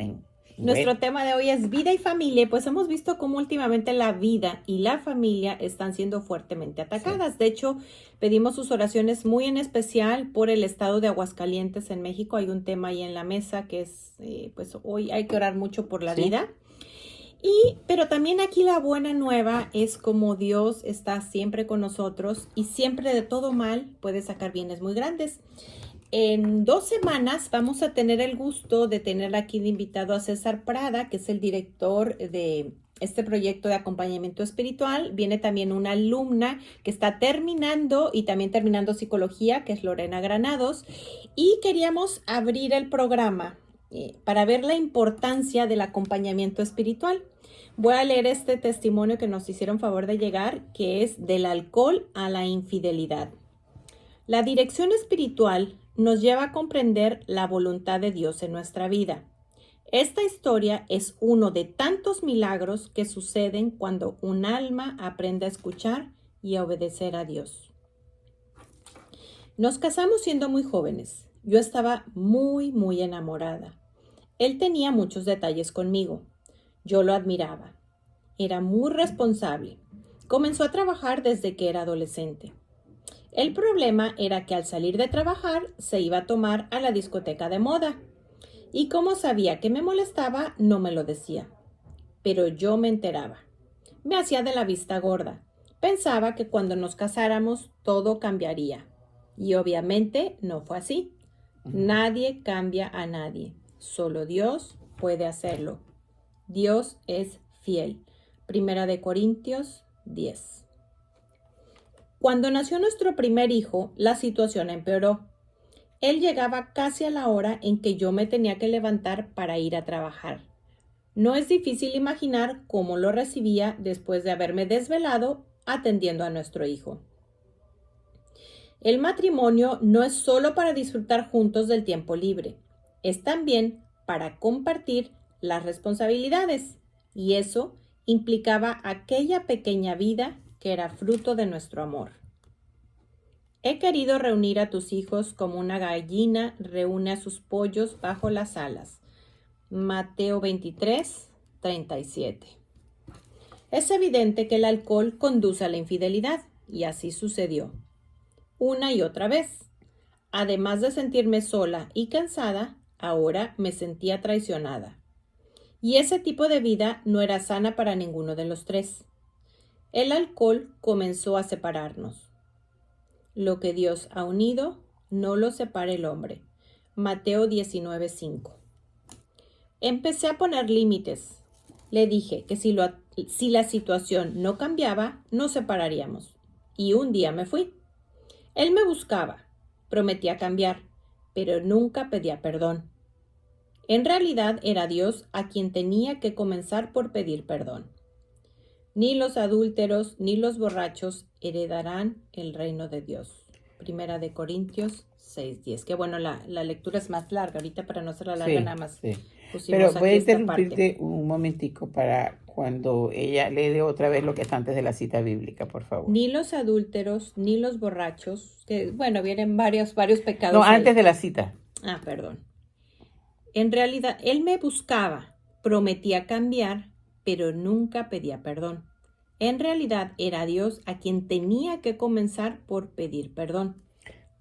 Amén. Nuestro tema de hoy es vida y familia, pues hemos visto cómo últimamente la vida y la familia están siendo fuertemente atacadas. Sí. De hecho, pedimos sus oraciones muy en especial por el estado de Aguascalientes en México. Hay un tema ahí en la mesa que es, pues hoy hay que orar mucho por la Sí. vida. Pero también aquí la buena nueva es como Dios está siempre con nosotros y siempre de todo mal puede sacar bienes muy grandes. En 2 semanas vamos a tener el gusto de tener aquí de invitado a César Prada, que es el director de este proyecto de acompañamiento espiritual. Viene también una alumna que está terminando y también terminando psicología, que es Lorena Granados. Y queríamos abrir el programa para ver la importancia del acompañamiento espiritual. Voy a leer este testimonio que nos hicieron favor de llegar, que es del alcohol a la infidelidad. La dirección espiritual nos lleva a comprender la voluntad de Dios en nuestra vida. Esta historia es uno de tantos milagros que suceden cuando un alma aprende a escuchar y a obedecer a Dios. Nos casamos siendo muy jóvenes. Yo estaba muy enamorada. Él tenía muchos detalles conmigo. Yo lo admiraba. Era muy responsable. Comenzó a trabajar desde que era adolescente. El problema era que al salir de trabajar se iba a tomar a la discoteca de moda. Y como sabía que me molestaba, no me lo decía. Pero yo me enteraba. Me hacía de la vista gorda. Pensaba que cuando nos casáramos todo cambiaría. Y obviamente no fue así. Nadie cambia a nadie. Solo Dios puede hacerlo. Dios es fiel. 1 Corintios 10. Cuando nació nuestro primer hijo, la situación empeoró. Él llegaba casi a la hora en que yo me tenía que levantar para ir a trabajar. No es difícil imaginar cómo lo recibía después de haberme desvelado atendiendo a nuestro hijo. El matrimonio no es solo para disfrutar juntos del tiempo libre, es también para compartir las responsabilidades, y eso implicaba aquella pequeña vida que era fruto de nuestro amor. He querido reunir a tus hijos como una gallina reúne a sus pollos bajo las alas. Mateo 23:37. Es evidente que el alcohol conduce a la infidelidad, y así sucedió. Una y otra vez. Además de sentirme sola y cansada, ahora me sentía traicionada. Y ese tipo de vida no era sana para ninguno de los tres. El alcohol comenzó a separarnos. Lo que Dios ha unido, no lo separe el hombre. Mateo 19:5. Empecé a poner límites. Le dije que si la situación no cambiaba, nos separaríamos. Y un día me fui. Él me buscaba, prometía cambiar, pero nunca pedía perdón. En realidad era Dios a quien tenía que comenzar por pedir perdón. Ni los adúlteros ni los borrachos heredarán el reino de Dios. 1 Corintios 6:10. Que bueno, la lectura es más larga. Ahorita para no hacerla larga nada más. Sí. Pusimos Pero voy a aquí esta interrumpirte parte. un momentico para cuando ella lee otra vez lo que está antes de la cita bíblica, por favor. Ni los adúlteros ni los borrachos, que bueno, vienen varios pecados. No, ahí. antes de la cita. Perdón. En realidad, él me buscaba, prometía cambiar, pero nunca pedía perdón. En realidad, era Dios a quien tenía que comenzar por pedir perdón.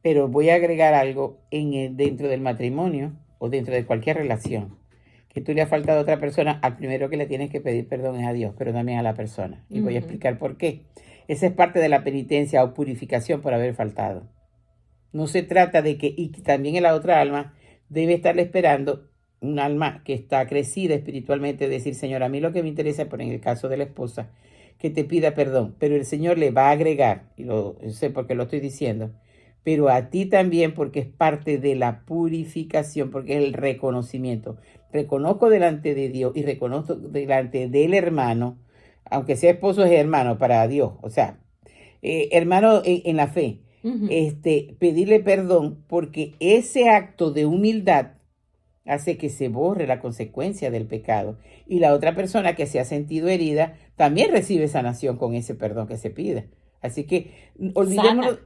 Pero voy a agregar algo dentro del matrimonio o dentro de cualquier relación. Que tú le has faltado a otra persona, al primero que le tienes que pedir perdón es a Dios, pero también a la persona. Y voy a explicar por qué. Esa es parte de la penitencia o purificación por haber faltado. No se trata de que, y también en la otra alma, debe estarle esperando un alma que está crecida espiritualmente, decir, Señor, a mí lo que me interesa, por en el caso de la esposa, que te pida perdón, pero el Señor le va a agregar, y lo sé porque lo estoy diciendo, pero a ti también porque es parte de la purificación, porque es el reconocimiento. Reconozco delante de Dios y reconozco delante del hermano, aunque sea esposo es hermano para Dios, o sea, hermano en la fe, pedirle perdón porque ese acto de humildad hace que se borre la consecuencia del pecado. Y la otra persona que se ha sentido herida también recibe sanación con ese perdón que se pide. Así que olvidémonos.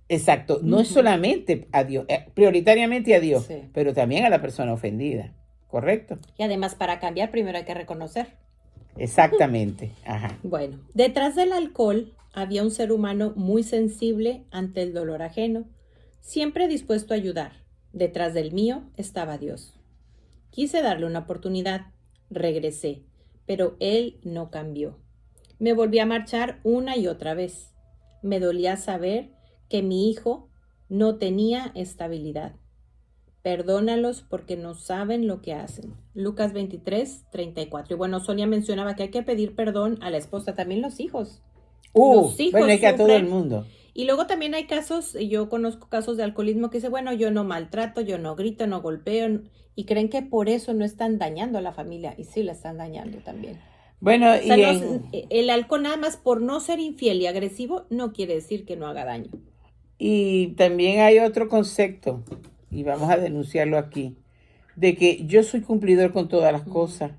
Exacto, no es solamente a Dios, prioritariamente a Dios, pero también a la persona ofendida. ¿correcto? Y además para cambiar primero hay que reconocer. Exactamente. Ajá. Bueno, detrás del alcohol había un ser humano muy sensible ante el dolor ajeno, siempre dispuesto a ayudar. Detrás del mío estaba Dios. Quise darle una oportunidad. Regresé, pero él no cambió. Me volví a marchar una y otra vez. Me dolía saber que mi hijo no tenía estabilidad. Perdónalos porque no saben lo que hacen. Lucas 23:34. Y bueno, Sonia mencionaba que hay que pedir perdón a la esposa, también los hijos. Los hijos bueno, es que a todo el sufren. mundo. Y luego también hay casos, yo conozco casos de alcoholismo que dice, bueno, yo no maltrato, yo no grito, no golpeo, y creen que por eso no están dañando a la familia, y sí la están dañando también. Bueno, O sea, y el alcohol nada más por no ser infiel y agresivo no quiere decir que no haga daño. y también hay otro concepto, y vamos a denunciarlo aquí, de que yo soy cumplidor con todas las cosas.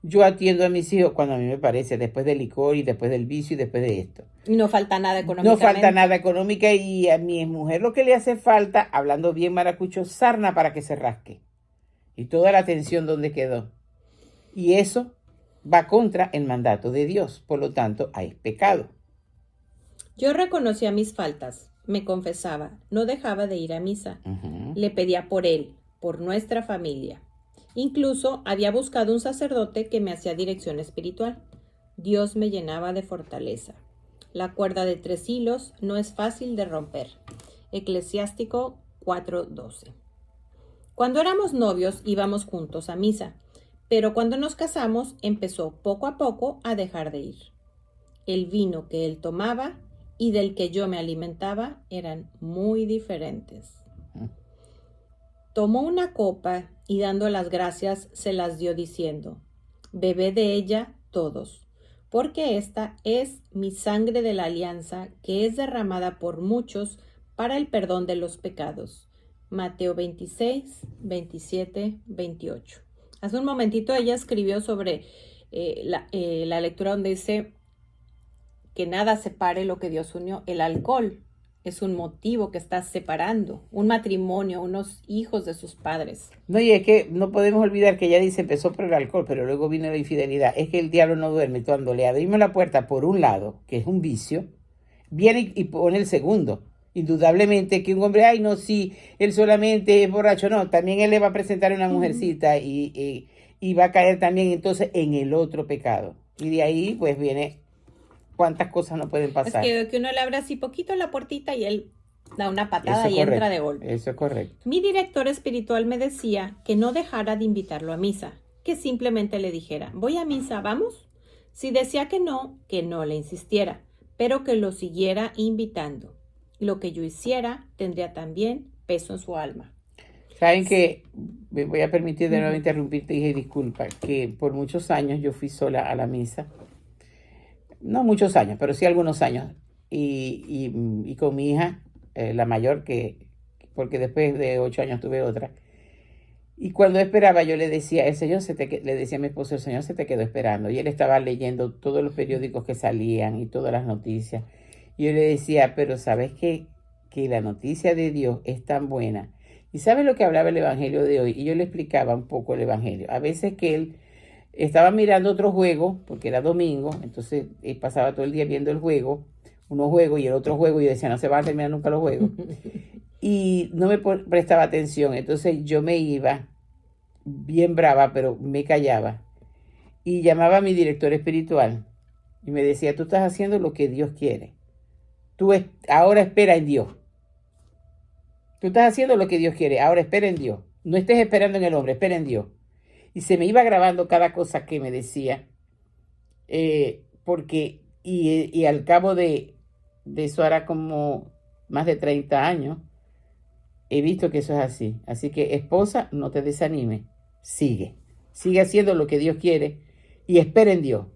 Yo atiendo a mis hijos cuando a mí me parece, después del licor y después del vicio y después de esto. Y no falta nada No económicamente. falta nada económica y a mi mujer lo que le hace falta, hablando bien maracucho, sarna para que se rasque. Y toda la atención donde quedó. Y eso va contra el mandato de Dios. Por lo tanto, hay pecado. Yo reconocía mis faltas, me confesaba, no dejaba de ir a misa. Ujú. Le pedía por él, por nuestra familia. Incluso había buscado un sacerdote que me hacía dirección espiritual. Dios me llenaba de fortaleza. La cuerda de 3 hilos no es fácil de romper. Eclesiástico 4:12. Cuando éramos novios íbamos juntos a misa, pero cuando nos casamos empezó poco a poco a dejar de ir. El vino que él tomaba y del que yo me alimentaba eran muy diferentes. Tomó una copa y dando las gracias se las dio diciendo, bebed de ella todos, porque esta es mi sangre de la alianza que es derramada por muchos para el perdón de los pecados. Mateo 26, 27, 28. Hace un momentito ella escribió sobre la lectura donde dice que nada separe lo que Dios unió. El alcohol es un motivo que está separando un matrimonio, unos hijos de sus padres. No, y es que no podemos olvidar que ella dice empezó por el alcohol, pero luego vino la infidelidad. Es que el diablo no duerme. Cuando le abrimos la puerta por un lado, que es un vicio, viene y pone el segundo. Indudablemente que un hombre, ay no, sí, él solamente es borracho, no, también él le va a presentar a una mujercita y va a caer también entonces en el otro pecado. Y de ahí pues viene cuántas cosas no pueden pasar. Es que uno le abre así poquito la puertita y él da una patada Eso es y correcto, entra de golpe. Eso es correcto. Mi director espiritual me decía que no dejara de invitarlo a misa, que simplemente le dijera, voy a misa, ¿vamos? Si decía que no le insistiera, pero que lo siguiera invitando. Lo que yo hiciera tendría también peso en su alma. Saben que, me voy a permitir de nuevo interrumpirte y disculpa, que por muchos años yo fui sola a la misa. No muchos años, pero sí algunos años. Y con mi hija, la mayor, porque después de 8 años tuve otra. Y cuando esperaba yo le decía, le decía a mi esposo, el Señor se te quedó esperando. Y él estaba leyendo todos los periódicos que salían y todas las noticias. Y yo le decía, pero ¿sabes qué? Que la noticia de Dios es tan buena. ¿Y sabes lo que hablaba el Evangelio de hoy? Y yo le explicaba un poco el Evangelio. A veces que él estaba mirando otro juego, porque era domingo, entonces él pasaba todo el día viendo el juego, unos juegos y el otro juego, y yo decía, no se van a terminar nunca los juegos. Y no me prestaba atención, entonces yo me iba bien brava, pero me callaba. Y llamaba a mi director espiritual y me decía, tú estás haciendo lo que Dios quiere. Ahora espera en Dios. Tú estás haciendo lo que Dios quiere, ahora espera en Dios. No estés esperando en el hombre, espera en Dios. Y se me iba grabando cada cosa que me decía, porque, y al cabo de eso hará como más de 30 años, he visto que eso es así. Así que, esposa, no te desanimes, sigue haciendo lo que Dios quiere y espera en Dios.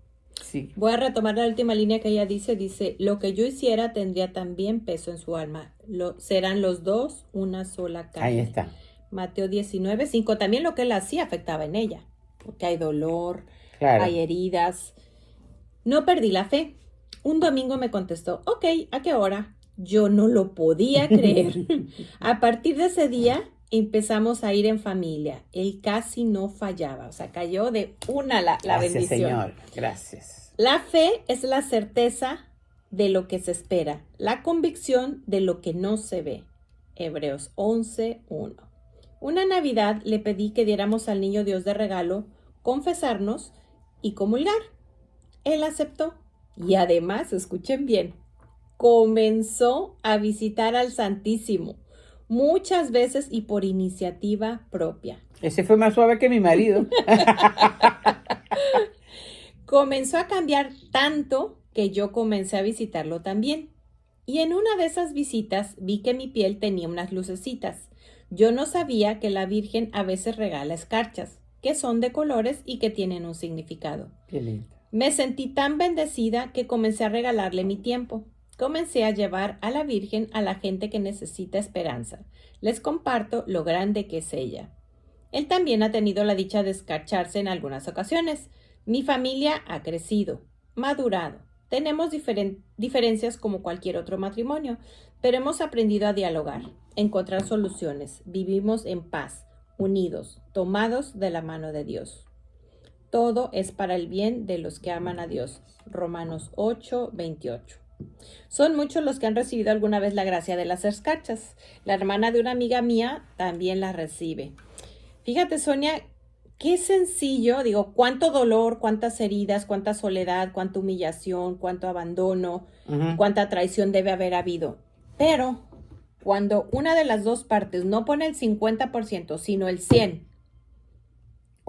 Sí. Voy a retomar la última línea que ella dice, lo que yo hiciera tendría también peso en su alma. Serán los dos una sola carne. Ahí está. Mateo 19:5. También lo que él hacía afectaba en ella, porque hay dolor, Claro. hay heridas. No perdí la fe. Un domingo me contestó, ok, ¿a qué hora? Yo no lo podía creer. A partir de ese día empezamos a ir en familia. Él casi no fallaba, o sea, cayó de una la Gracias, bendición. Señor. Gracias. La fe es la certeza de lo que se espera, la convicción de lo que no se ve. Hebreos 11:1. Una Navidad le pedí que diéramos al niño Dios de regalo, confesarnos y comulgar. Él aceptó y además, escuchen bien, comenzó a visitar al Santísimo muchas veces y por iniciativa propia. Ese fue más suave que mi marido. Comenzó a cambiar tanto que yo comencé a visitarlo también. Y en una de esas visitas vi que mi piel tenía unas lucecitas. Yo no sabía que la Virgen a veces regala escarchas, que son de colores y que tienen un significado. Qué lindo. Me sentí tan bendecida que comencé a regalarle mi tiempo. Comencé a llevar a la Virgen a la gente que necesita esperanza. Les comparto lo grande que es ella. Él también ha tenido la dicha de escarcharse en algunas ocasiones. Mi familia ha crecido, madurado. Tenemos diferencias como cualquier otro matrimonio, pero hemos aprendido a dialogar, encontrar soluciones. Vivimos en paz, unidos, tomados de la mano de Dios. Todo es para el bien de los que aman a Dios. Romanos 8:28. Son muchos los que han recibido alguna vez la gracia de las escarchas. La hermana de una amiga mía también la recibe. Fíjate, Sonia, qué sencillo, digo, cuánto dolor, cuántas heridas, cuánta soledad, cuánta humillación, cuánto abandono, cuánta traición debe haber habido. Pero cuando una de las dos partes no pone el 50%, sino el 100%,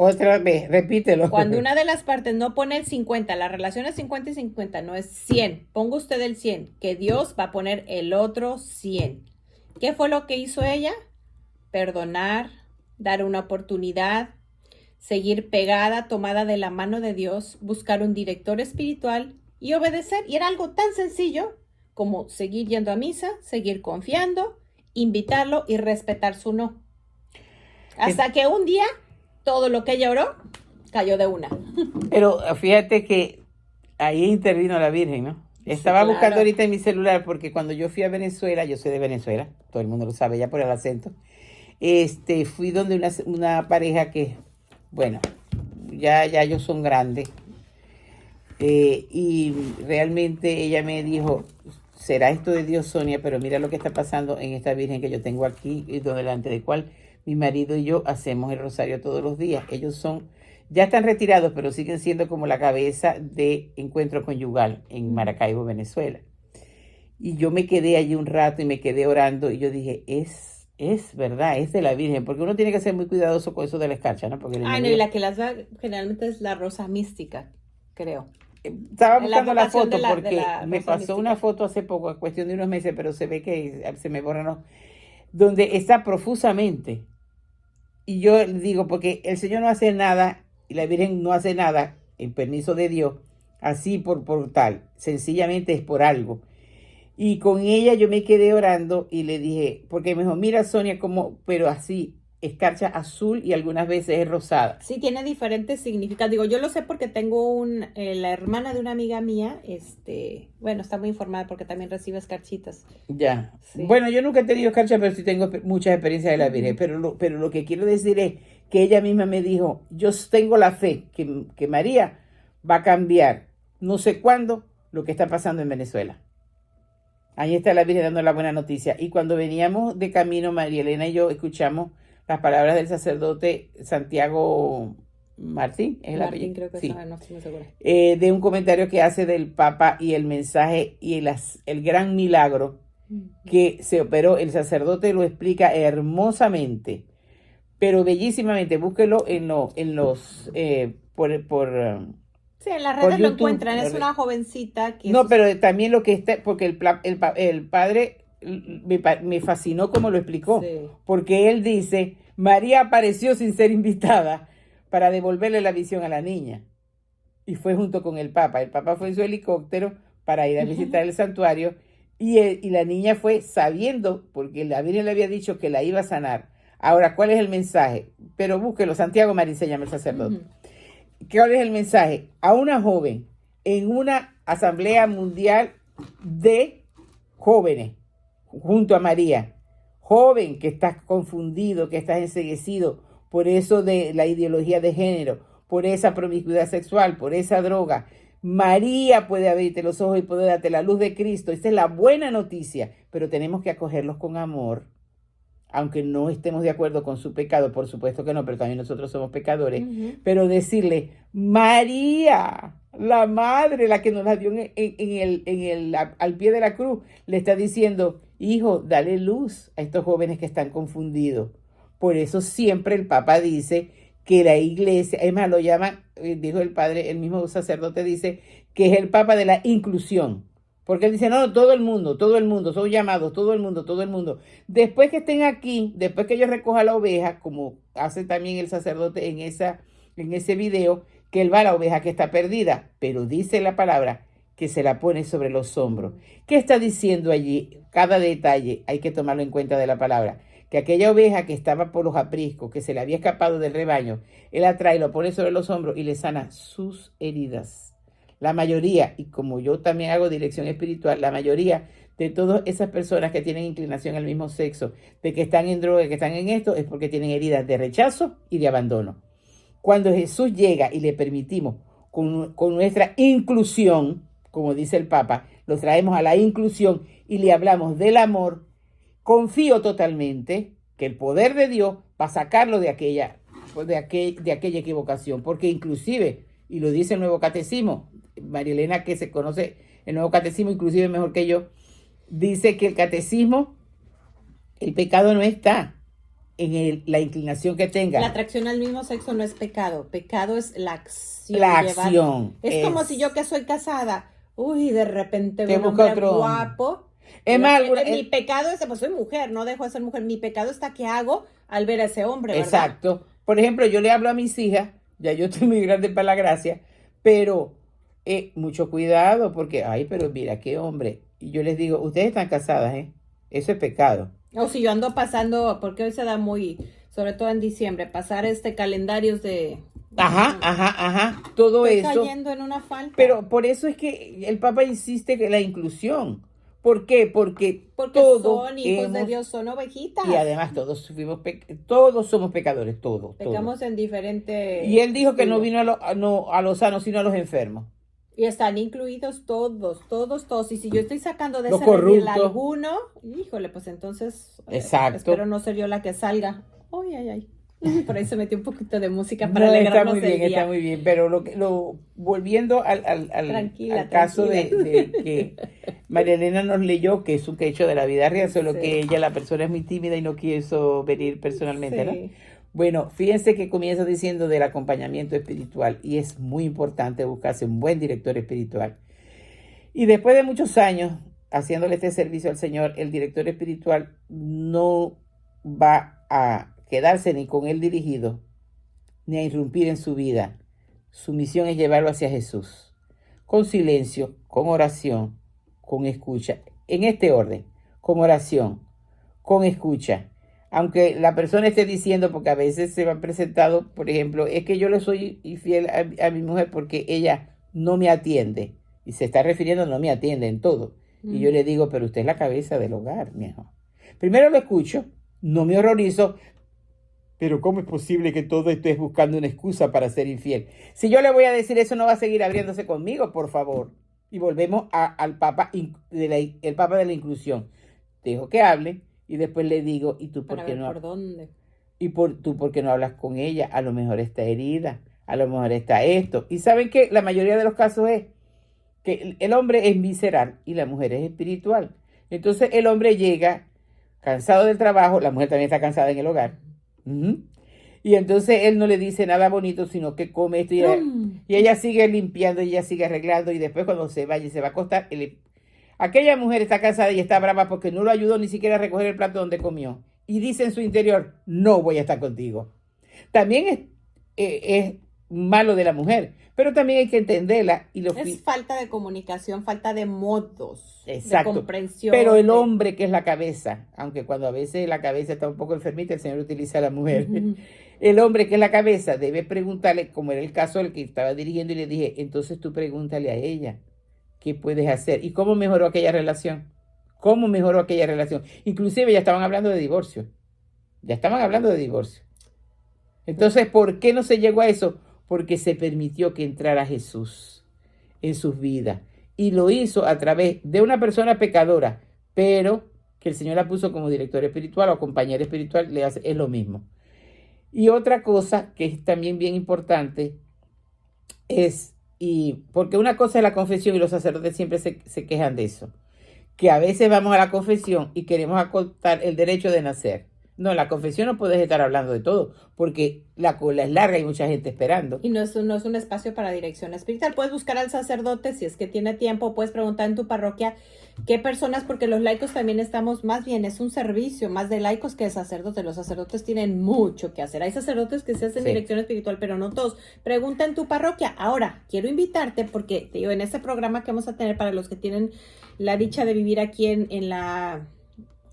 Otra vez, repítelo. cuando una de las partes no pone el 50, la relación es 50 y 50, no es 100. Ponga usted el 100, que Dios va a poner el otro 100. ¿Qué fue lo que hizo ella? Perdonar, dar una oportunidad, seguir pegada, tomada de la mano de Dios, buscar un director espiritual y obedecer. Y era algo tan sencillo como seguir yendo a misa, seguir confiando, invitarlo y respetar su no. Hasta que un día todo lo que ella oró cayó de una. Pero fíjate que ahí intervino la Virgen, ¿no? Estaba claro. buscando ahorita en mi celular porque cuando yo fui a Venezuela, yo soy de Venezuela, todo el mundo lo sabe ya por el acento, fui donde una pareja que, bueno, ya ellos son grandes, y realmente ella me dijo, será esto de Dios, Sonia, pero mira lo que está pasando en esta Virgen que yo tengo aquí, delante de cual mi marido y yo hacemos el rosario todos los días. Ellos ya están retirados, pero siguen siendo como la cabeza de Encuentro Conyugal en Maracaibo, Venezuela. Y yo me quedé allí un rato y me quedé orando y yo dije, es verdad, es de la Virgen, porque uno tiene que ser muy cuidadoso con eso de la escarcha, ¿no? Porque no, y la que las da generalmente es la rosa mística, creo. Estaba buscando la foto porque me pasó mística. una foto hace poco, a cuestión de unos meses, pero se ve que se me borra, ¿no? Donde está profusamente. Y yo digo, porque el Señor no hace nada y la Virgen no hace nada, en permiso de Dios, así por tal, sencillamente es por algo. Y con ella yo me quedé orando y le dije, porque me dijo, mira Sonia, pero así, escarcha azul y algunas veces es rosada. Sí, tiene diferentes significados. Digo, yo lo sé porque tengo la hermana de una amiga mía, bueno, está muy informada porque también recibe escarchitas. Ya. Sí. Bueno, yo nunca he tenido escarcha, pero sí tengo muchas experiencias de la Virgen. Pero lo que quiero decir es que ella misma me dijo, yo tengo la fe que María va a cambiar, no sé cuándo, lo que está pasando en Venezuela. Ahí está la Virgen dando la buena noticia. Y cuando veníamos de camino, María Elena y yo escuchamos las palabras del sacerdote Santiago Martín. ¿Es Martín, creo que sí. no estoy muy segura. De un comentario que hace del Papa y el mensaje y el gran milagro que se operó. El sacerdote lo explica hermosamente, pero bellísimamente. Búsquelo en los sí, en las redes lo encuentran. Es una jovencita que... pero también lo que está, porque el padre me fascinó como lo explicó, sí. Porque él dice, María apareció sin ser invitada para devolverle la visión a la niña. Y fue junto con el Papa. El Papa fue en su helicóptero para ir a visitar el santuario y la niña fue sabiendo, porque la Virgen le había dicho que la iba a sanar. Ahora, ¿cuál es el mensaje? Pero búsquelo, Santiago Marín se llama el sacerdote. ¿Cuál es el mensaje? A una joven en una asamblea mundial de jóvenes, junto a María, Joven que estás confundido, que estás enceguecido por eso de la ideología de género, por esa promiscuidad sexual, por esa droga. María puede abrirte los ojos y puede darte la luz de Cristo. Esta es la buena noticia, pero tenemos que acogerlos con amor, aunque no estemos de acuerdo con su pecado, por supuesto que no, pero también nosotros somos pecadores, pero decirle, María, la madre, la que nos la dio al pie de la cruz, le está diciendo, hijo, dale luz a estos jóvenes que están confundidos. Por eso siempre el Papa dice que la iglesia, es más, lo llama, dijo el padre, el mismo sacerdote dice, que es el Papa de la inclusión. Porque él dice, no, todo el mundo, son llamados, todo el mundo. Después que estén aquí, después que ellos recojan la oveja, como hace también el sacerdote en ese video, que él va a la oveja que está perdida, pero dice la palabra que se la pone sobre los hombros. ¿Qué está diciendo allí? Cada detalle hay que tomarlo en cuenta de la palabra. Que aquella oveja que estaba por los apriscos, que se le había escapado del rebaño, él la trae, lo pone sobre los hombros y le sana sus heridas. La mayoría, y como yo también hago dirección espiritual, la mayoría de todas esas personas que tienen inclinación al mismo sexo, de que están en droga, que están en esto, es porque tienen heridas de rechazo y de abandono. Cuando Jesús llega y le permitimos con nuestra inclusión, como dice el Papa, los traemos a la inclusión y le hablamos del amor, confío totalmente que el poder de Dios va a sacarlo de aquella equivocación, porque inclusive, y lo dice el Nuevo Catecismo, María Elena, que se conoce el Nuevo Catecismo inclusive mejor que yo, dice que el catecismo, el pecado no está en la inclinación que tenga. La atracción al mismo sexo no es pecado. Pecado es la acción. La acción. Es como si yo que soy casada, de repente te un hombre otro guapo. Es más, mi pecado es, pues soy mujer, no dejo de ser mujer. Mi pecado está que hago al ver a ese hombre, ¿verdad? Exacto. Por ejemplo, yo le hablo a mis hijas, ya yo estoy muy grande para la gracia, pero mucho cuidado porque, pero mira, qué hombre. Y yo les digo, ustedes están casadas, eso es pecado. O si yo ando pasando, porque hoy se da muy, sobre todo en diciembre, pasar calendarios de... Todo estoy eso. Cayendo en una falta. Pero por eso es que el Papa insiste que la inclusión. ¿Por qué? Porque todos son hijos de Dios, son ovejitas. Y además todos somos pecadores, todos. Pecamos en diferentes... Y él dijo que no vino a los sanos, sino a los enfermos. Y están incluidos todos. Y si yo estoy sacando de los ese redil corruptos. alguno, híjole, pues entonces... Exacto. Espero no ser yo la que salga. Ay. Por ahí se metió un poquito de música para alegrarnos el día. Está muy bien, pero volviendo al caso de que María Elena nos leyó, que es un hecho de la vida real, solo que ella, la persona es muy tímida y no quiso venir personalmente, ¿no? Bueno, fíjense que comienza diciendo del acompañamiento espiritual y es muy importante buscarse un buen director espiritual. Y después de muchos años haciéndole este servicio al Señor, el director espiritual no va a quedarse ni con él dirigido, ni a irrumpir en su vida. Su misión es llevarlo hacia Jesús, con silencio, con oración, con escucha. En este orden, con oración, con escucha. Aunque la persona esté diciendo, porque a veces se me ha presentado, por ejemplo, es que yo le soy infiel a mi mujer porque ella no me atiende. Y se está refiriendo, no me atiende en todo. Y yo le digo, pero usted es la cabeza del hogar, mi hijo. Primero lo escucho, no me horrorizo, pero ¿cómo es posible que todo estés buscando una excusa para ser infiel? Si yo le voy a decir eso, no va a seguir abriéndose conmigo, por favor. Y volvemos al Papa, el Papa de la inclusión. Dejo que hable y después le digo, ¿y tú por qué no? ¿Por dónde? ¿Tú por qué no hablas con ella? A lo mejor está herida, a lo mejor está esto. Y ¿saben qué? La mayoría de los casos es que el hombre es visceral y la mujer es espiritual. Entonces el hombre llega cansado del trabajo, la mujer también está cansada en el hogar. Y entonces él no le dice nada bonito, sino que come esto y ella sigue limpiando, y ella sigue arreglando, y después cuando se vaya y se va a acostar, aquella mujer está cansada y está brava porque no lo ayudó ni siquiera a recoger el plato donde comió. Y dice en su interior, no voy a estar contigo. También es malo de la mujer, pero también hay que entenderla. Es falta de comunicación, falta de modos, exacto, de comprensión. Pero el hombre que es la cabeza, aunque cuando a veces la cabeza está un poco enfermita, el Señor utiliza a la mujer. El hombre que es la cabeza debe preguntarle, como era el caso del que estaba dirigiendo, y le dije, entonces tú pregúntale a ella, ¿qué puedes hacer? ¿Y cómo mejoró aquella relación? ¿Cómo mejoró aquella relación? Inclusive ya estaban hablando de divorcio. Ya estaban hablando de divorcio. Entonces, ¿por qué no se llegó a eso? Porque se permitió que entrara Jesús en sus vidas. Y lo hizo a través de una persona pecadora, pero que el Señor la puso como director espiritual o compañera espiritual, es lo mismo. Y otra cosa que es también bien importante es, y porque una cosa es la confesión y los sacerdotes siempre se quejan de eso, que a veces vamos a la confesión y queremos acotar el derecho de nacer. No, en la confesión no puedes estar hablando de todo, porque la cola es larga y mucha gente esperando. Y no es un espacio para dirección espiritual. Puedes buscar al sacerdote si es que tiene tiempo, puedes preguntar en tu parroquia qué personas, porque los laicos también estamos, más bien es un servicio, más de laicos que de sacerdotes. Los sacerdotes tienen mucho que hacer. Hay sacerdotes que se hacen dirección espiritual, pero no todos. Pregunta en tu parroquia. Ahora, quiero invitarte, porque te digo, en este programa que vamos a tener para los que tienen la dicha de vivir aquí en la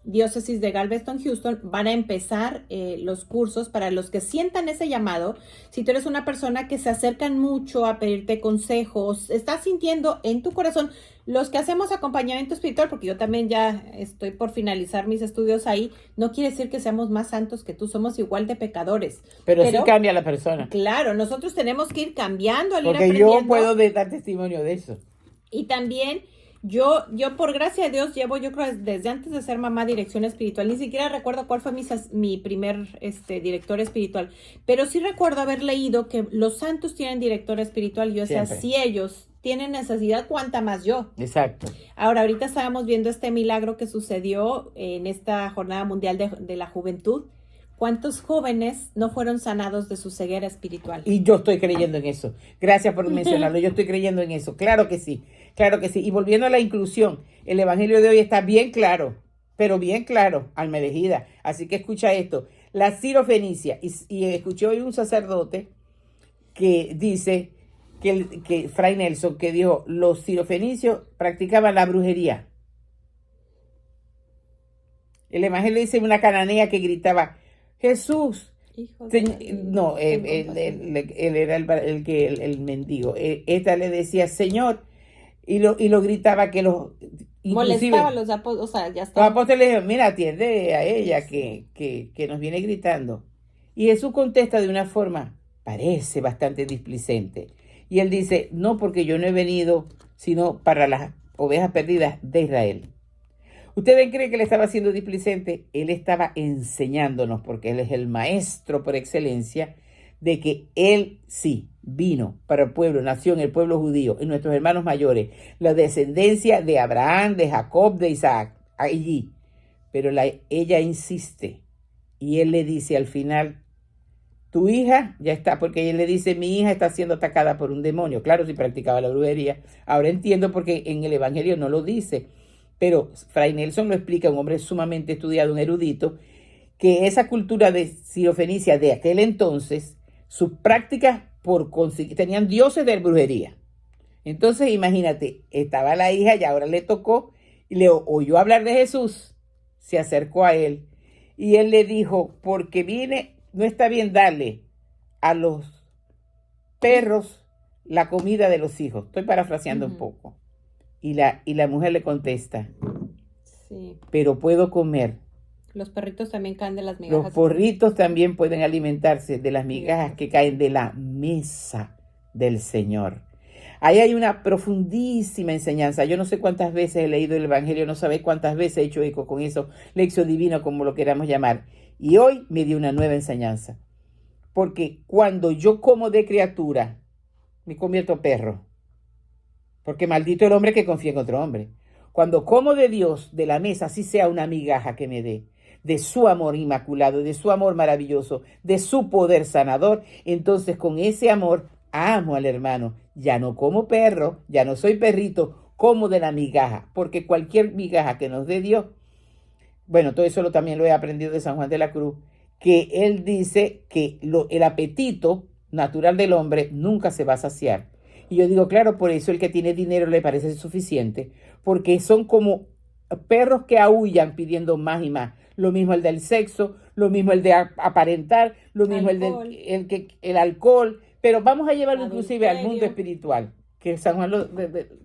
diócesis de Galveston, Houston, van a empezar los cursos para los que sientan ese llamado. Si tú eres una persona que se acercan mucho a pedirte consejos, estás sintiendo en tu corazón, los que hacemos acompañamiento espiritual, porque yo también ya estoy por finalizar mis estudios ahí, no quiere decir que seamos más santos que tú, somos igual de pecadores. Pero sí cambia la persona. Claro, nosotros tenemos que ir cambiando al porque ir aprendiendo. Yo puedo dar testimonio de eso. Y también yo por gracia de Dios llevo, yo creo, desde antes de ser mamá, dirección espiritual. Ni siquiera recuerdo cuál fue mi primer director espiritual, pero sí recuerdo haber leído que los santos tienen director espiritual. Y yo decía, si ellos tienen necesidad, ¿cuánta más yo? Exacto. Ahorita estábamos viendo este milagro que sucedió en esta Jornada Mundial de la Juventud. ¿Cuántos jóvenes no fueron sanados de su ceguera espiritual? Y yo estoy creyendo en eso. Gracias por mencionarlo. Yo estoy creyendo en eso. Claro que sí. Claro que sí. Y volviendo a la inclusión, el evangelio de hoy está bien claro, pero bien claro, alma elegida. Así que escucha esto. La Sirofenicia, y escuché hoy un sacerdote que dice que Fray Nelson, que dijo, los sirofenicios practicaban la brujería. El evangelio dice una cananea que gritaba, Jesús, no, él era el mendigo. Esta le decía, Señor, y lo gritaba que los... Molestaba a los apóstoles, o sea, ya está. Los apóstoles le dijeron, mira, atiende a ella que nos viene gritando. Y Jesús contesta de una forma, parece bastante displicente. Y él dice, no, porque yo no he venido sino para las ovejas perdidas de Israel. ¿Ustedes creen que él estaba siendo displicente? Él estaba enseñándonos, porque él es el maestro por excelencia, de que él sí vino para el pueblo, nació en el pueblo judío, en nuestros hermanos mayores, la descendencia de Abraham, de Jacob, de Isaac, allí. Pero ella insiste y él le dice al final, tu hija ya está, porque él le dice, mi hija está siendo atacada por un demonio. Claro, si practicaba la brujería. Ahora entiendo porque en el evangelio no lo dice. Pero Fray Nelson lo explica, un hombre sumamente estudiado, un erudito, que esa cultura de Sirofenicia de aquel entonces, sus prácticas tenían dioses de brujería. Entonces, imagínate, estaba la hija y ahora le tocó, y le oyó hablar de Jesús, se acercó a él, y él le dijo, porque no está bien darle a los perros la comida de los hijos. Estoy parafraseando un poco. Y la mujer le contesta, sí, pero puedo comer. Los perritos también caen de las migajas. Los porritos también pueden alimentarse de las migajas que caen de la mesa del Señor. Ahí hay una profundísima enseñanza. Yo no sé cuántas veces he leído el Evangelio, no sabéis cuántas veces he hecho eco con eso, lección divina, como lo queramos llamar. Y hoy me dio una nueva enseñanza. Porque cuando yo como de criatura, me convierto perro. Porque maldito el hombre que confía en otro hombre. Cuando como de Dios, de la mesa, así sea una migaja que me dé, de su amor inmaculado, de su amor maravilloso, de su poder sanador, entonces con ese amor amo al hermano. Ya no como perro, ya no soy perrito, como de la migaja. Porque cualquier migaja que nos dé Dios, bueno, todo eso también lo he aprendido de San Juan de la Cruz, que él dice que el apetito natural del hombre nunca se va a saciar. Y yo digo, claro, por eso el que tiene dinero le parece suficiente, porque son como perros que aúllan pidiendo más y más. Lo mismo el del sexo, lo mismo el de aparentar, lo mismo el alcohol, pero vamos a llevarlo inclusive al mundo espiritual, que San Juan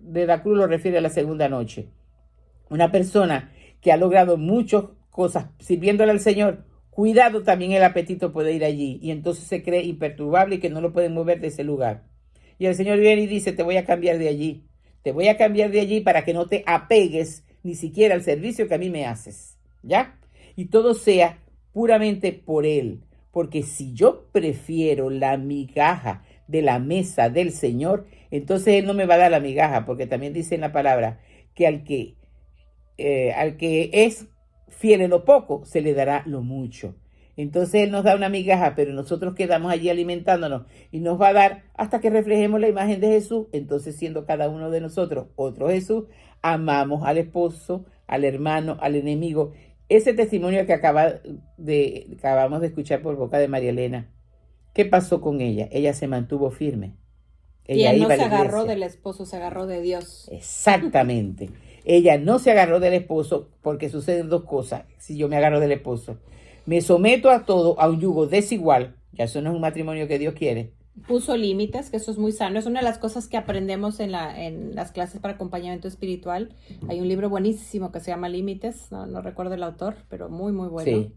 de la Cruz lo refiere a la segunda noche. Una persona que ha logrado muchas cosas sirviéndole al Señor, cuidado, también el apetito puede ir allí y entonces se cree imperturbable y que no lo pueden mover de ese lugar. Y el Señor viene y dice, te voy a cambiar de allí. Te voy a cambiar de allí para que no te apegues ni siquiera al servicio que a mí me haces. ¿Ya? Y todo sea puramente por Él. Porque si yo prefiero la migaja de la mesa del Señor, entonces Él no me va a dar la migaja, porque también dice en la palabra que al que es fiel en lo poco, se le dará lo mucho. Entonces Él nos da una migaja, pero nosotros quedamos allí alimentándonos y nos va a dar hasta que reflejemos la imagen de Jesús. Entonces, siendo cada uno de nosotros otro Jesús, amamos al esposo, al hermano, al enemigo. Ese testimonio que acabamos de escuchar por boca de María Elena, ¿qué pasó con ella? Ella se mantuvo firme. Ella no se agarró del esposo, se agarró de Dios. Exactamente. Ella no se agarró del esposo porque suceden dos cosas. Si yo me agarro del esposo, me someto a todo, a un yugo desigual. Ya eso no es un matrimonio que Dios quiere. Puso límites, que eso es muy sano. Es una de las cosas que aprendemos en las clases para acompañamiento espiritual. Hay un libro buenísimo que se llama Límites, no recuerdo el autor, pero muy, muy bueno.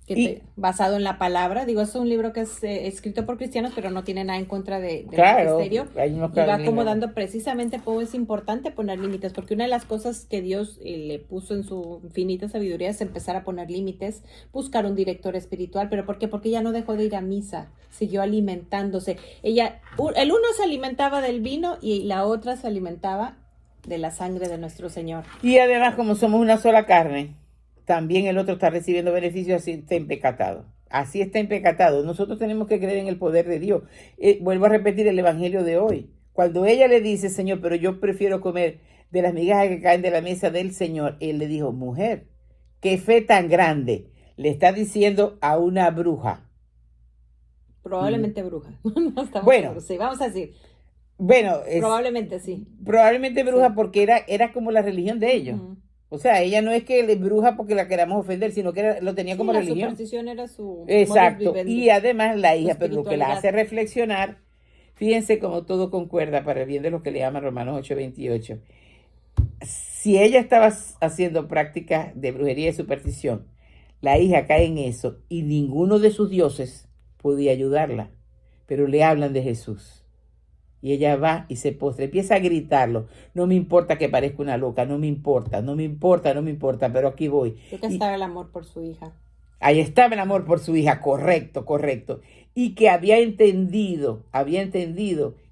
Sí. Basado en la palabra. Digo, es un libro que es escrito por cristianos, pero no tiene nada en contra del claro, ministerio. Y va como dando precisamente cómo es importante poner límites, porque una de las cosas que Dios le puso en su infinita sabiduría es empezar a poner límites, buscar un director espiritual. ¿Pero por qué? Porque ella no dejó de ir a misa, siguió alimentándose. El uno se alimentaba del vino y la otra se alimentaba de la sangre de nuestro Señor. Y además, como somos una sola carne, también el otro está recibiendo beneficios, así está empecatado. Así está empecatado. Nosotros tenemos que creer en el poder de Dios. Vuelvo a repetir el evangelio de hoy. Cuando ella le dice, Señor, pero yo prefiero comer de las migajas que caen de la mesa del Señor, Él le dijo, mujer, qué fe tan grande. Le está diciendo a una bruja. Probablemente bruja. No bueno, seguros. Sí, vamos a decir. Bueno, probablemente sí. Probablemente bruja, sí, porque era como la religión de ellos. Uh-huh. O sea, ella no es que le bruja porque la queramos ofender, sino que lo tenía como religión. La superstición era su... Exacto. Y además la hija, pero lo que la hace reflexionar, fíjense cómo todo concuerda para el bien de lo que le llaman Romanos 8:28. Si ella estaba haciendo prácticas de brujería y superstición, la hija cae en eso y ninguno de sus dioses podía ayudarla, pero le hablan de Jesús. Y ella va y se postra, empieza a gritarlo. No me importa que parezca una loca, no me importa, pero aquí voy. Creo que estaba el amor por su hija. Ahí estaba el amor por su hija, correcto. Y que había entendido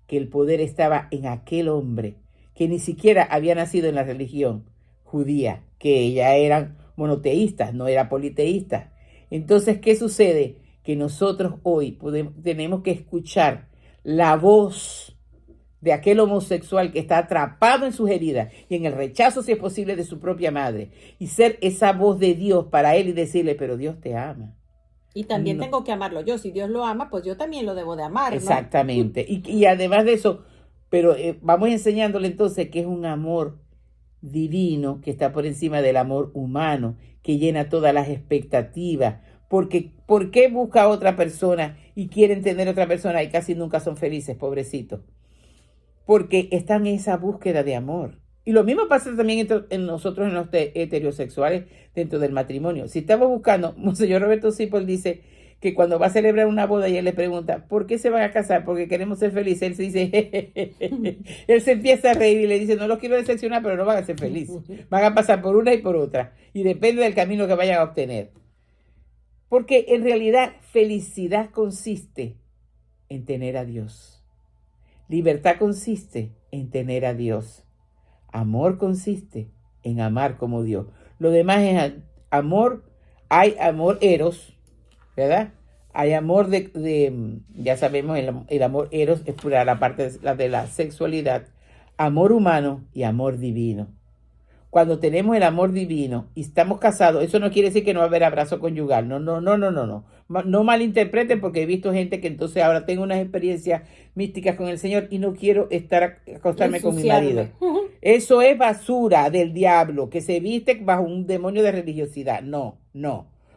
que el poder estaba en aquel hombre, que ni siquiera había nacido en la religión judía, que ella eran monoteístas, no era politeístas. Entonces, ¿qué sucede? Que nosotros hoy tenemos que escuchar la voz de aquel homosexual que está atrapado en sus heridas y en el rechazo, si es posible, de su propia madre, y ser esa voz de Dios para él y decirle, pero Dios te ama. Y también tengo que amarlo yo. Si Dios lo ama, pues yo también lo debo de amar, ¿no? Exactamente. Y además de eso, pero vamos enseñándole entonces que es un amor divino que está por encima del amor humano, que llena todas las expectativas. Porque, ¿por qué busca a otra persona y quieren tener otra persona y casi nunca son felices, pobrecitos? Porque están en esa búsqueda de amor. Y lo mismo pasa también en nosotros, en los heterosexuales, dentro del matrimonio. Si estamos buscando, Monseñor Roberto Sipol dice que cuando va a celebrar una boda y él le pregunta, ¿por qué se van a casar? Porque queremos ser felices. Él se dice, él se empieza a reír y le dice, no los quiero decepcionar, pero no van a ser felices. Van a pasar por una y por otra. Y depende del camino que vayan a obtener. Porque en realidad felicidad consiste en tener a Dios. Libertad consiste en tener a Dios. Amor consiste en amar como Dios. Lo demás es amor. Hay amor eros, ¿verdad? Hay amor ya sabemos, el amor eros es por la parte de la sexualidad. Amor humano y amor divino. Cuando tenemos el amor divino y estamos casados, eso no quiere decir que no va a haber abrazo conyugal. No. No malinterpreten, porque he visto gente que entonces ahora tengo unas experiencias místicas con el Señor y no quiero acostarme con mi marido. Eso es basura del diablo, que se viste bajo un demonio de religiosidad. No.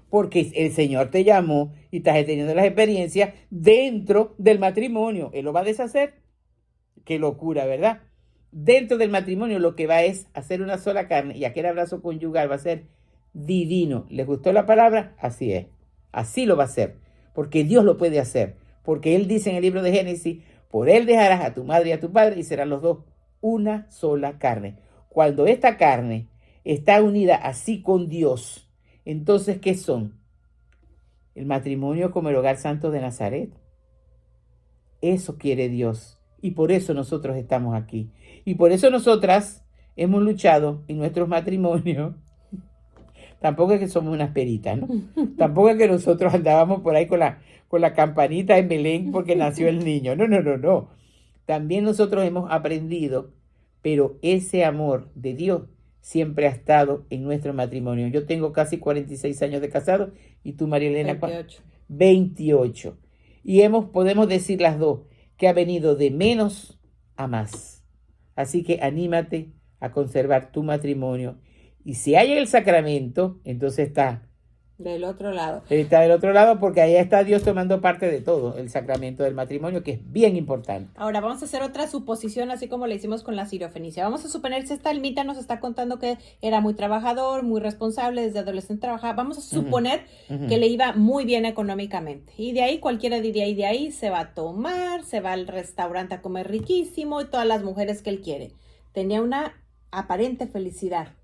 Porque el Señor te llamó y estás teniendo las experiencias dentro del matrimonio. Él lo va a deshacer. Qué locura, ¿verdad? dentro del matrimonio lo que va es hacer una sola carne y aquel abrazo conyugal va a ser divino. ¿Les gustó la palabra? Así es. Así lo va a hacer. Porque Dios lo puede hacer. Porque Él dice en el libro de Génesis, por Él dejarás a tu madre y a tu padre y serán los dos una sola carne. Cuando esta carne está unida así con Dios, entonces, ¿qué son? El matrimonio como el hogar santo de Nazaret. Eso quiere Dios. Y por eso nosotros estamos aquí. Y por eso nosotras hemos luchado en nuestros matrimonios. Tampoco es que somos unas peritas, ¿no? Tampoco es que nosotros andábamos por ahí con la campanita en Belén porque nació el niño. No, no, no, no. También nosotros hemos aprendido, pero ese amor de Dios siempre ha estado en nuestro matrimonio. Yo tengo casi 46 años de casado y tú, María Elena, 28. 28. Y podemos decir las dos, que ha venido de menos a más. Así que anímate a conservar tu matrimonio. Y si hay el sacramento, entonces está del otro lado. Está del otro lado porque ahí está Dios tomando parte de todo, el sacramento del matrimonio, que es bien importante. Ahora vamos a hacer otra suposición, así como le hicimos con la sirofenicia. Vamos a suponer que esta almita nos está contando que era muy trabajador, muy responsable, desde adolescente trabajaba. Vamos a suponer que le iba muy bien económicamente. Y de ahí cualquiera diría, y de ahí se va a tomar, se va al restaurante a comer riquísimo y todas las mujeres que él quiere. Tenía una aparente felicidad.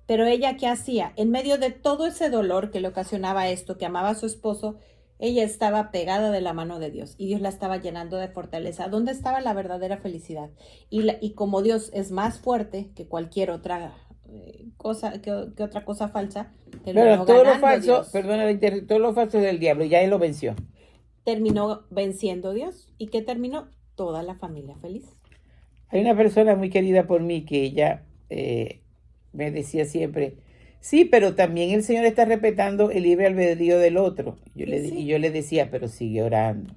Pero ella, ¿qué hacía? En medio de todo ese dolor que le ocasionaba esto, que amaba a su esposo, ella estaba pegada de la mano de Dios y Dios la estaba llenando de fortaleza. ¿Dónde estaba la verdadera felicidad? Y como Dios es más fuerte que cualquier otra cosa, que otra cosa falsa, pero todo lo falso, todo lo falso es del diablo, ya él lo venció. Terminó venciendo Dios. ¿Y qué terminó? Toda la familia feliz. Hay una persona muy querida por mí que ella me decía siempre, sí, pero también el Señor está respetando el libre albedrío del otro. Y yo le decía, pero sigue orando,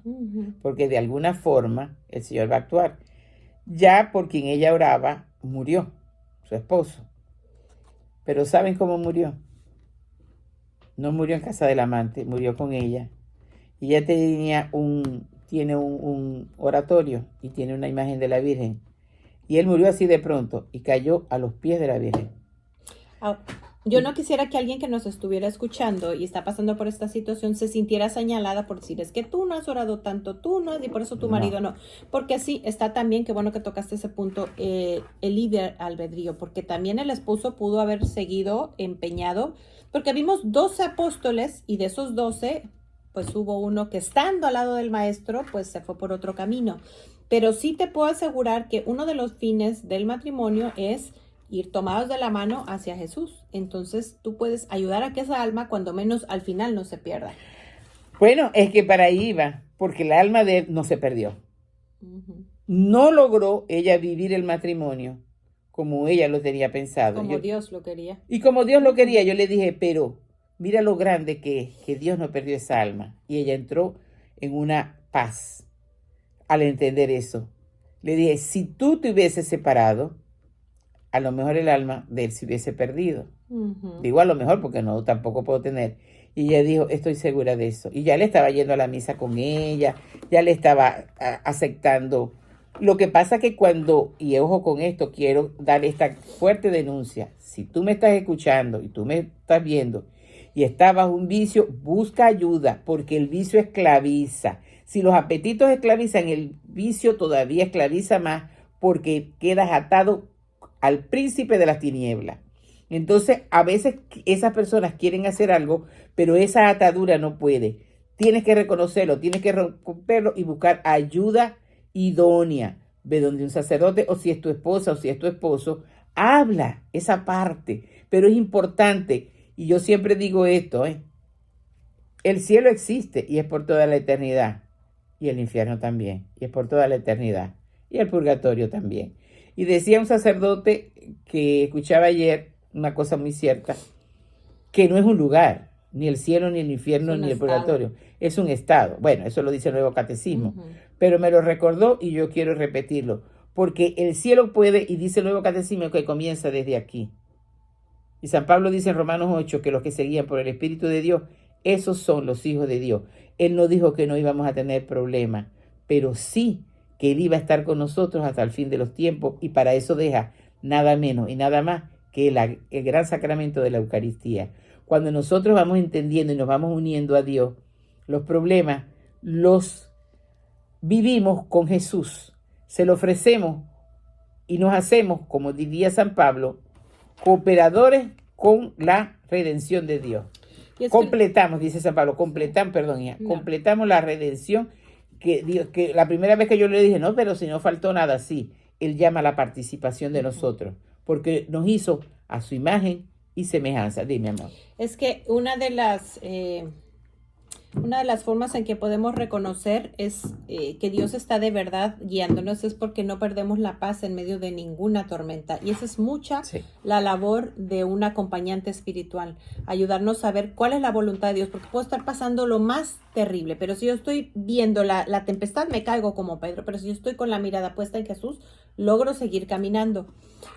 porque de alguna forma el Señor va a actuar. Ya por quien ella oraba, murió, su esposo. Pero ¿saben cómo murió? No murió en casa del amante, murió con ella. Y ella tiene un oratorio y tiene una imagen de la Virgen. Y él murió así de pronto y cayó a los pies de la Virgen. Yo no quisiera que alguien que nos estuviera escuchando y está pasando por esta situación se sintiera señalada por decir, es que tú no has orado tanto, tú no, y por eso tu marido no. Porque sí, está también, qué bueno que tocaste ese punto, el libre albedrío, porque también el esposo pudo haber seguido empeñado, porque vimos 12 apóstoles y de esos 12, pues hubo uno que estando al lado del maestro, pues se fue por otro camino. Pero sí te puedo asegurar que uno de los fines del matrimonio es ir tomados de la mano hacia Jesús. Entonces tú puedes ayudar a que esa alma, cuando menos al final, no se pierda. Bueno, es que para ahí iba, porque el alma de él no se perdió. No logró ella vivir el matrimonio como ella lo tenía pensado. Como Dios lo quería. Y como Dios lo quería, yo le dije, pero mira lo grande que Dios no perdió esa alma. Y ella entró en una paz al entender eso. Le dije, si tú te hubieses separado, a lo mejor el alma de él se hubiese perdido. Digo a lo mejor porque no, tampoco puedo tener. Y ella dijo, estoy segura de eso. Y ya le estaba yendo a la misa con ella, ya le estaba aceptando. Lo que pasa que cuando, y ojo con esto, quiero dar esta fuerte denuncia. Si tú me estás escuchando y tú me estás viendo y estás bajo un vicio, busca ayuda, porque el vicio esclaviza. Si los apetitos esclavizan, el vicio todavía esclaviza más, porque quedas atado al príncipe de las tinieblas. Entonces, a veces esas personas quieren hacer algo, pero esa atadura no puede. Tienes que reconocerlo, tienes que romperlo y buscar ayuda idónea. Ve donde un sacerdote, o si es tu esposa o si es tu esposo, habla esa parte. Pero es importante, y yo siempre digo esto, el cielo existe y es por toda la eternidad. Y el infierno también, y es por toda la eternidad. Y el purgatorio también. Y decía un sacerdote que escuchaba ayer una cosa muy cierta, que no es un lugar, ni el cielo, ni el infierno, ni el purgatorio. Es un estado. Bueno, eso lo dice el Nuevo Catecismo. Pero me lo recordó y yo quiero repetirlo. Porque el cielo puede, y dice el Nuevo Catecismo, que comienza desde aquí. Y San Pablo dice en Romanos 8 que los que se guían por el Espíritu de Dios, esos son los hijos de Dios. Él no dijo que no íbamos a tener problemas, pero sí que Él iba a estar con nosotros hasta el fin de los tiempos, y para eso deja nada menos y nada más que el gran sacramento de la Eucaristía. Cuando nosotros vamos entendiendo y nos vamos uniendo a Dios, los problemas los vivimos con Jesús, se lo ofrecemos y nos hacemos, como diría San Pablo, cooperadores con la redención de Dios. Completamos, dice San Pablo, completamos la redención que Dios, que la primera vez que yo le dije, no, pero si no faltó nada, sí, Él llama a la participación de nosotros, porque nos hizo a su imagen y semejanza. Dime, amor. Es que una de las formas en que podemos reconocer es que Dios está de verdad guiándonos es porque no perdemos la paz en medio de ninguna tormenta. Y esa es mucha la labor de un acompañante espiritual, ayudarnos a ver cuál es la voluntad de Dios, porque puedo estar pasando lo más terrible, pero si yo estoy viendo la tempestad me caigo como Pedro, pero si yo estoy con la mirada puesta en Jesús, logro seguir caminando.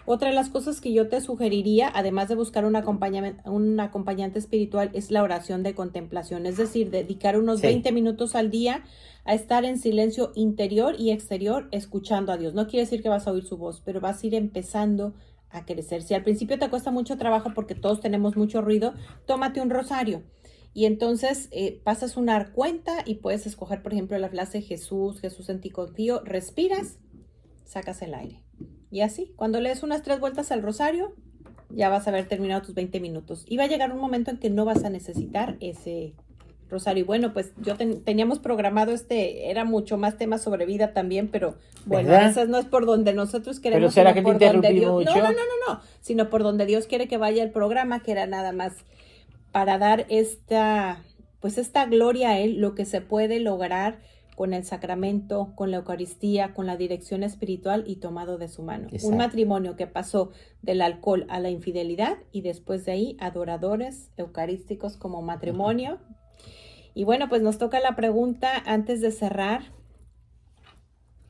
Otra de las cosas que yo te sugeriría, además de buscar un acompañante espiritual, es la oración de contemplación, es decir, dedicar unos 20 minutos al día a estar en silencio interior y exterior escuchando a Dios. No quiere decir que vas a oír su voz, pero vas a ir empezando a crecer. Si al principio te cuesta mucho trabajo porque todos tenemos mucho ruido, tómate un rosario. Y entonces pasas una cuenta y puedes escoger, por ejemplo, la frase Jesús, Jesús en ti confío, respiras, sacas el aire. Y así, cuando lees unas 3 vueltas al rosario, ya vas a haber terminado tus 20 minutos. Y va a llegar un momento en que no vas a necesitar ese rosario. Y bueno, pues teníamos programado era mucho más temas sobre vida también, pero bueno, a veces no es por donde nosotros queremos. ¿Pero será que te interrumpí mucho? No, sino por donde Dios quiere que vaya el programa, que era nada más para dar esta gloria a Él, lo que se puede lograr con el sacramento, con la Eucaristía, con la dirección espiritual y tomado de su mano. Exacto. Un matrimonio que pasó del alcohol a la infidelidad y después de ahí adoradores eucarísticos como matrimonio. Y bueno, pues nos toca la pregunta antes de cerrar.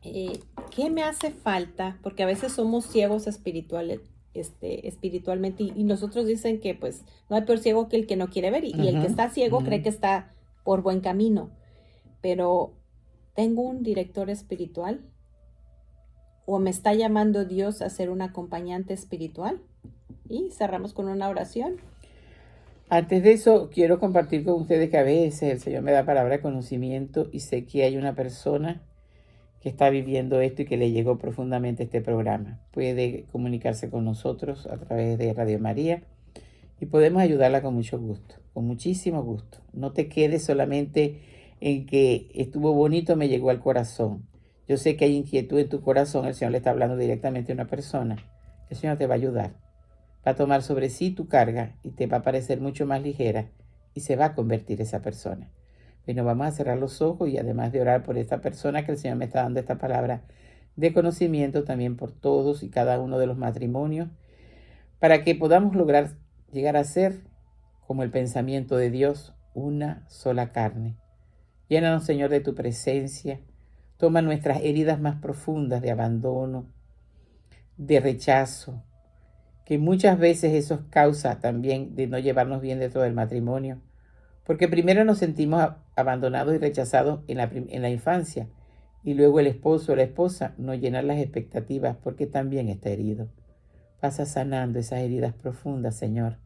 ¿Qué me hace falta? Porque a veces somos ciegos espiritualmente y nosotros dicen que pues no hay peor ciego que el que no quiere ver y el que está ciego cree que está por buen camino. Pero ¿tengo un director espiritual? ¿O me está llamando Dios a ser un acompañante espiritual? Y cerramos con una oración. Antes de eso, quiero compartir con ustedes que a veces el Señor me da palabra de conocimiento y sé que hay una persona que está viviendo esto y que le llegó profundamente este programa. Puede comunicarse con nosotros a través de Radio María y podemos ayudarla con mucho gusto, con muchísimo gusto. No te quedes solamente en que estuvo bonito, me llegó al corazón. Yo sé que hay inquietud en tu corazón, el Señor le está hablando directamente a una persona. El Señor te va a ayudar, va a tomar sobre sí tu carga y te va a parecer mucho más ligera y se va a convertir esa persona. Bueno, vamos a cerrar los ojos y además de orar por esta persona que el Señor me está dando esta palabra de conocimiento, también por todos y cada uno de los matrimonios, para que podamos lograr llegar a ser, como el pensamiento de Dios, una sola carne. Llénanos, Señor, de tu presencia. Toma nuestras heridas más profundas de abandono, de rechazo, que muchas veces eso es causa también de no llevarnos bien dentro del matrimonio, porque primero nos sentimos abandonados y rechazados en la infancia, y luego el esposo o la esposa no llena las expectativas porque también está herido. Pasa sanando esas heridas profundas, Señor.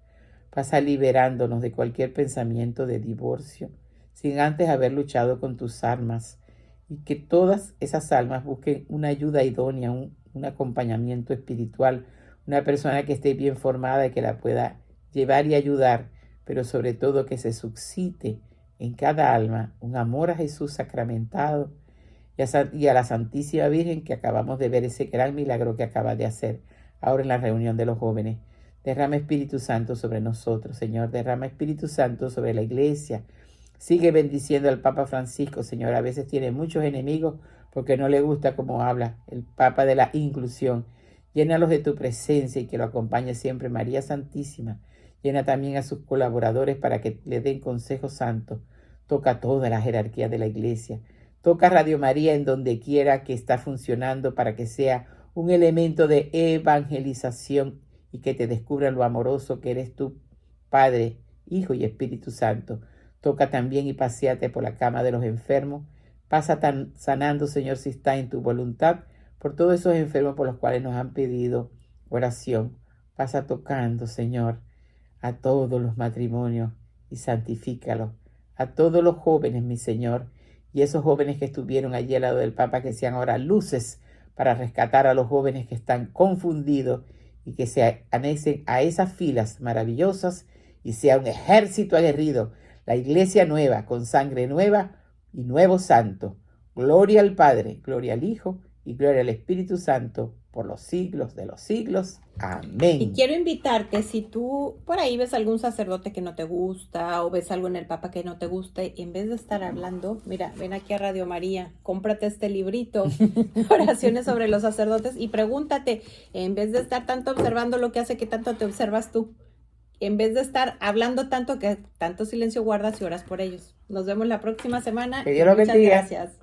Pasa liberándonos de cualquier pensamiento de divorcio, sin antes haber luchado con tus almas, y que todas esas almas busquen una ayuda idónea, un acompañamiento espiritual, una persona que esté bien formada y que la pueda llevar y ayudar, pero sobre todo que se suscite en cada alma un amor a Jesús sacramentado y a la Santísima Virgen, que acabamos de ver ese gran milagro que acaba de hacer ahora en la reunión de los jóvenes. Derrama Espíritu Santo sobre nosotros, Señor. Derrama Espíritu Santo sobre la iglesia. Sigue bendiciendo al Papa Francisco, Señor. A veces tiene muchos enemigos porque no le gusta cómo habla el Papa de la inclusión. Llénalos de tu presencia y que lo acompañe siempre María Santísima. Llena también a sus colaboradores para que le den consejos santos. Toca toda la jerarquía de la iglesia. Toca Radio María en donde quiera que está funcionando para que sea un elemento de evangelización y que te descubra lo amoroso que eres tú, Padre, Hijo y Espíritu Santo. Toca también y paséate por la cama de los enfermos. Pasa sanando, Señor, si está en tu voluntad, por todos esos enfermos por los cuales nos han pedido oración. Pasa tocando, Señor, a todos los matrimonios y santifícalos. A todos los jóvenes, mi Señor, y esos jóvenes que estuvieron allí al lado del Papa, que sean ahora luces para rescatar a los jóvenes que están confundidos y que se anexen a esas filas maravillosas y sea un ejército aguerrido, la iglesia nueva, con sangre nueva y nuevo santo. Gloria al Padre, gloria al Hijo y gloria al Espíritu Santo, por los siglos de los siglos. Amén. Y quiero invitarte, si tú por ahí ves algún sacerdote que no te gusta o ves algo en el Papa que no te guste, en vez de estar hablando, mira, ven aquí a Radio María, cómprate este librito, Oraciones sobre los sacerdotes, y pregúntate, en vez de estar tanto observando lo que hace, ¿qué tanto te observas tú? En vez de estar hablando tanto, que tanto silencio guardas y oras por ellos. Nos vemos la próxima semana. Que Dios los Muchas bendiga. gracias.